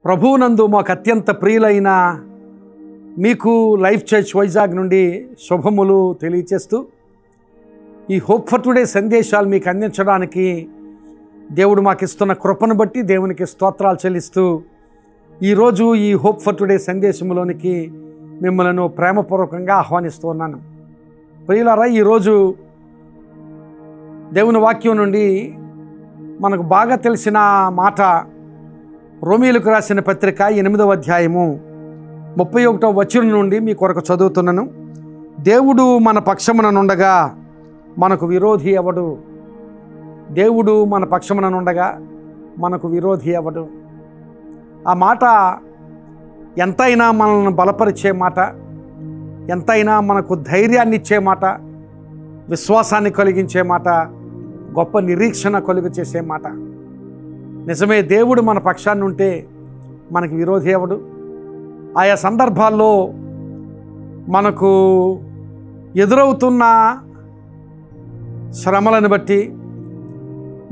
ప్రభువునందు మాకు అత్యంత ప్రియులైన మీకు లైఫ్ చర్చ్ వైజాగ్ నుండి శుభములు తెలియచేస్తూ ఈ హోప్ ఫర్ టుడే సందేశాలు మీకు అందించడానికి దేవుడు మాకు ఇస్తున్న కృపను బట్టి దేవునికి స్తోత్రాలు చెల్లిస్తూ ఈరోజు ఈ హోప్ ఫర్ టుడే సందేశంలోనికి మిమ్మల్ని ప్రేమపూర్వకంగా ఆహ్వానిస్తూ ఉన్నాను. ప్రియులారా, ఈరోజు దేవుని వాక్యం నుండి మనకు బాగా తెలిసిన మాట రోమీయులకు రాసిన పత్రిక 8వ అధ్యాయము 31వ వచనం నుండి మీ కొరకు చదువుతున్నాను. దేవుడు మన పక్షముననుండగా మనకు విరోధి ఎవడు? దేవుడు మన పక్షముననుండగా మనకు విరోధి ఎవడు? ఆ మాట ఎంతైనా మనల్ని బలపరిచే మాట, ఎంతైనా మనకు ధైర్యాన్ని ఇచ్చే మాట, విశ్వాసాన్ని కలిగించే మాట, గొప్ప నిరీక్షణ కలుగు చేసే మాట. నిజమే, దేవుడు మన పక్షాన్ని ఉంటే మనకి విరోధి ఎవడు? ఆయా సందర్భాల్లో మనకు ఎదురవుతున్న శ్రమలను బట్టి,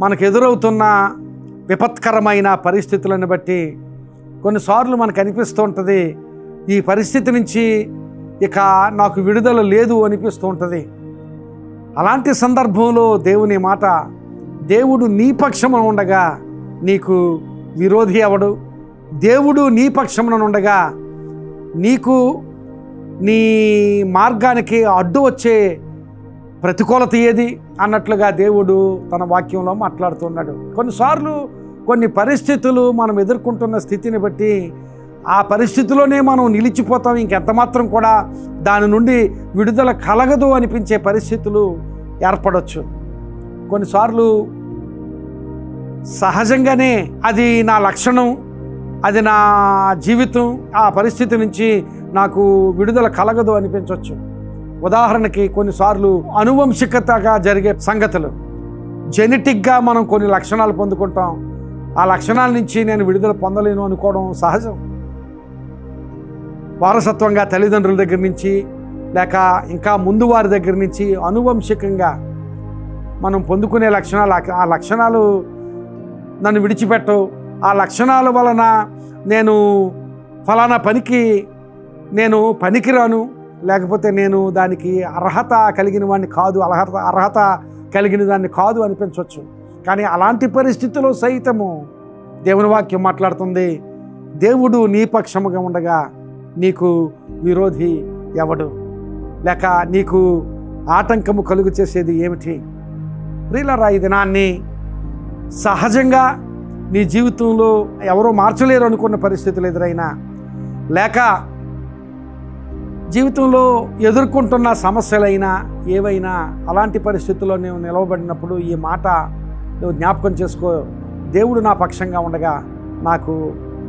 మనకు ఎదురవుతున్న విపత్కరమైన పరిస్థితులను బట్టి కొన్నిసార్లు మనకు అనిపిస్తూ ఉంటుంది, ఈ పరిస్థితి నుంచి ఇక నాకు విడుదల లేదు అనిపిస్తూ ఉంటుంది. అలాంటి సందర్భంలో దేవుని మాట, దేవుడు నీ పక్షమున ఉండగా నీకు విరోధి ఎవడు? దేవుడు నీ పక్షమున ఉండగా నీకు నీ మార్గానికి అడ్డు వచ్చే ప్రతికూలత ఏది అన్నట్లుగా దేవుడు తన వాక్యంలో మాట్లాడుతున్నాడు. కొన్నిసార్లు కొన్ని పరిస్థితులు మనం ఎదుర్కొంటున్న స్థితిని బట్టి ఆ పరిస్థితిలోనే మనం నిలిచిపోతాం, ఇంకెంతమాత్రం కూడా దాని నుండి విడుదల కలగదు అనిపించే పరిస్థితులు ఏర్పడవచ్చు. కొన్నిసార్లు సహజంగానే అది నా లక్షణం, అది నా జీవితం, ఆ పరిస్థితి నుంచి నాకు విడుదల కలగదు అనిపించవచ్చు. ఉదాహరణకి కొన్నిసార్లు అనువంశికతగా జరిగే సంగతులు, జెనెటిక్గా మనం కొన్ని లక్షణాలు పొందుకుంటాం, ఆ లక్షణాల నుంచి నేను విడుదల పొందలేను అనుకోవడం సహజం. వారసత్వంగా తల్లిదండ్రుల దగ్గర నుంచి లేక ఇంకా ముందు వారి దగ్గర నుంచి అనువంశికంగా మనం పొందుకునే లక్షణాలు, ఆ లక్షణాలు నన్ను విడిచిపెట్టవు, ఆ లక్షణాల వలన నేను ఫలానా పనికి నేను పనికిరాను, లేకపోతే నేను దానికి అర్హత కలిగిన వాడిని కాదు, అర్హత కలిగిన దాన్ని కాదు అనిపించవచ్చు. కానీ అలాంటి పరిస్థితుల్లో సైతము దేవుని వాక్యం మాట్లాడుతుంది, దేవుడు నీ పక్షముగా ఉండగా నీకు విరోధి ఎవడు? లేక నీకు ఆటంకము కలుగు చేసేది ఏమిటి? ప్రియులారా, ఈ దినాన్ని సహజంగా నీ జీవితంలో ఎవరో మార్చలేరు అనుకున్న పరిస్థితులు ఎదురైనా, లేక జీవితంలో ఎదుర్కొంటున్న సమస్యలైనా ఏవైనా, అలాంటి పరిస్థితుల్లో నువ్వు నిలవబడినప్పుడు ఈ మాట నువ్వు జ్ఞాపకం చేసుకో, దేవుడు నా పక్షంగా ఉండగా నాకు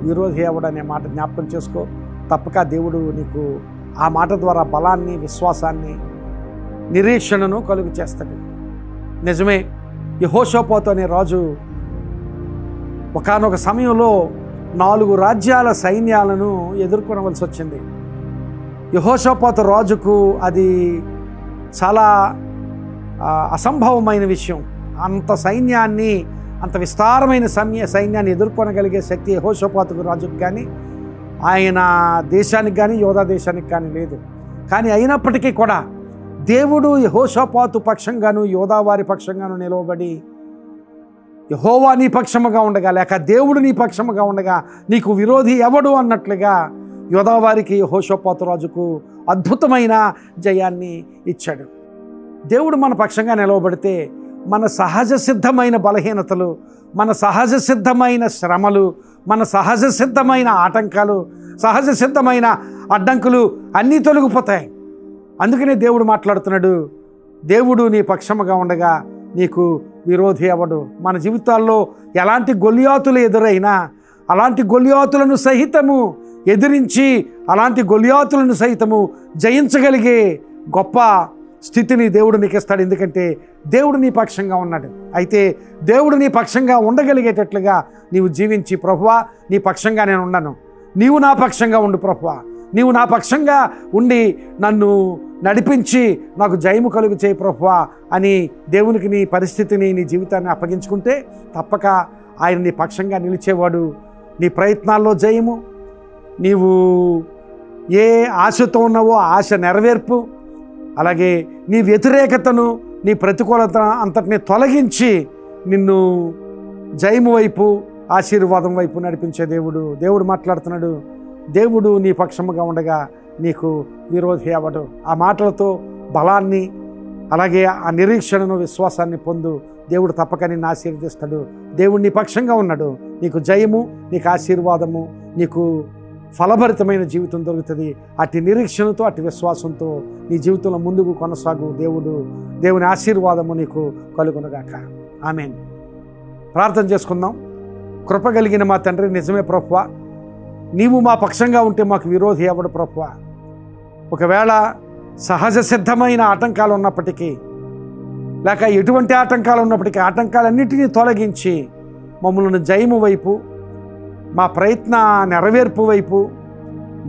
విరోధి ఎవడనే మాట జ్ఞాపకం చేసుకో. తప్పక దేవుడు నీకు ఆ మాట ద్వారా బలాన్ని, విశ్వాసాన్ని, నిరీక్షణను కలుగు చేస్తాడు. నిజమే, యెహోషాపాతు అనే రాజు ఒకానొక సమయంలో 4 రాజ్యాల సైన్యాలను ఎదుర్కొనవలసి వచ్చింది. యెహోషాపాతు రాజుకు అది చాలా అసంభవమైన విషయం. అంత సైన్యాన్ని, అంత విస్తారమైన సైన్యాన్ని ఎదుర్కొనగలిగే శక్తి యెహోషాపాతు రాజుకు కానీ, ఆయన దేశానికి కానీ, యోధా దేశానికి కానీ లేదు. కానీ అయినప్పటికీ కూడా దేవుడు యెహోషాపాతు పక్షంగాను, యోధా వారి పక్షంగాను నిలవబడి, యెహోవా నీ పక్షముగా ఉండగా, లేక దేవుడు నీ పక్షముగా ఉండగా నీకు విరోధి ఎవడు అన్నట్లుగా యోధా వారికి, యెహోషాపాతు రాజుకు అద్భుతమైన జయాన్ని ఇచ్చాడు. దేవుడు మన పక్షంగా నిలవబడితే మన సహజ సిద్ధమైన బలహీనతలు, మన సహజ సిద్ధమైన శ్రమలు, మన సహజ సిద్ధమైన ఆటంకాలు, సహజ సిద్ధమైన అడ్డంకులు అన్నీ తొలగిపోతాయి. అందుకనే దేవుడు మాట్లాడుతున్నాడు, దేవుడు నీ పక్షముగా ఉండగా నీకు విరోధి ఎవడు? మన జీవితాల్లో ఎలాంటి గొలియాతులు ఎదురైనా అలాంటి గొలియాతులను సహితము ఎదిరించి, అలాంటి గొలియాతులను సైతము జయించగలిగే గొప్ప స్థితిని దేవుడు నీకు ఇస్తాడు. ఎందుకంటే దేవుడు నీ పక్షంగా ఉన్నాడు. అయితే దేవుడు నీ పక్షంగా ఉండగలిగేటట్లుగా నీవు జీవించి, ప్రభువా నీ పక్షంగా నేను ఉన్నాను, నీవు నా పక్షంగా ఉండు ప్రభువా, నీవు నా పక్షంగా ఉండి నన్ను నడిపించి నాకు జయము కలుగు చేయి ప్రభువా అని దేవునికి నీ పరిస్థితిని, నీ జీవితాన్ని అప్పగించుకుంటే తప్పక ఆయన నీ పక్షంగా నిలిచేవాడు. నీ ప్రయత్నాల్లో జయము, నీవు ఏ ఆశతో ఉన్నావో ఆశ నెరవేర్పు, అలాగే నీ వ్యతిరేకతను, నీ ప్రతికూలత అంతటిని తొలగించి నిన్ను జయము వైపు, ఆశీర్వాదం వైపు నడిపించే దేవుడు మాట్లాడుతున్నాడు. దేవుడు నీ పక్షముగా ఉండగా నీకు విరోధి అవ్వడు. ఆ మాటలతో బలాన్ని, అలాగే ఆ నిరీక్షణను, విశ్వాసాన్ని పొందు. దేవుడు తప్పక నిన్ను ఆశీర్వదిస్తాడు. దేవుడు నీ పక్షంగా ఉన్నాడు. నీకు జయము, నీకు ఆశీర్వాదము, నీకు ఫలభరితమైన జీవితం దొరుకుతుంది. అట్టి నిరీక్షణతో, అట్టి విశ్వాసంతో నీ జీవితంలో ముందుకు కొనసాగు. దేవుని ఆశీర్వాదము నీకు కలుగునుగాక. ఆమేన్. ప్రార్థన చేసుకుందాం. కృప కలిగిన మా తండ్రి, నిజమే ప్రభువా, నీవు మా పక్షంగా ఉంటే మాకు విరోధి ఎవడు ప్రభువా. ఒకవేళ సహజ సిద్ధమైన ఆటంకాలు ఉన్నప్పటికీ, లేక ఎటువంటి ఆటంకాలు ఉన్నప్పటికీ, ఆటంకాలన్నిటినీ తొలగించి మమ్మల్ని జయము వైపు, మా ప్రయత్న నెరవేర్పు వైపు,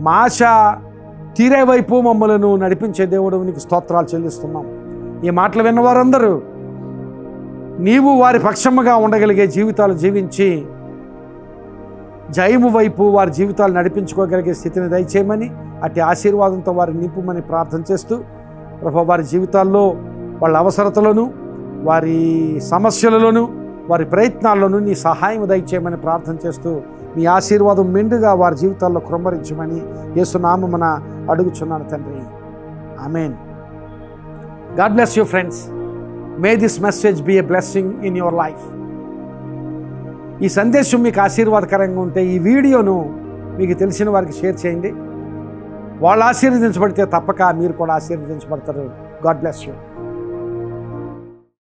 మా ఆశ తీరే వైపు మమ్మలను నడిపించే దేవుడు నీకు స్తోత్రాలు చెల్లిస్తున్నాం. ఈ మాటలు విన్నవారందరూ నీవు వారి పక్షముగా ఉండగలిగే జీవితాలు జీవించి జయము వైపు వారి జీవితాలు నడిపించుకోగలిగే స్థితిని దయచేయమని, అట్టి ఆశీర్వాదంతో వారిని నింపుమని ప్రార్థన చేస్తూ, ప్రభువా, వారి జీవితాల్లో వాళ్ళ అవసరతలను, వారి సమస్యలలోనూ, వారి ప్రయత్నాల్లోనూ నీ సహాయం దయచేయమని ప్రార్థన చేస్తూ, నీ ఆశీర్వాదం మెండుగా వారి జీవితాల్లో కృంభరించమని యేసు నామమున అడుగుచున్నాను తండ్రి. Amen. God bless you friends. May this message be a blessing in your life. ఈ సందేశం మీకు ఆశీర్వాదకరంగా ఉంటే ఈ వీడియోను మీకు తెలిసిన వారికి షేర్ చేయండి. వాళ్ళు ఆశీర్వదించబడితే తప్పక మీరు కూడా ఆశీర్వదించబడతారు. God bless you.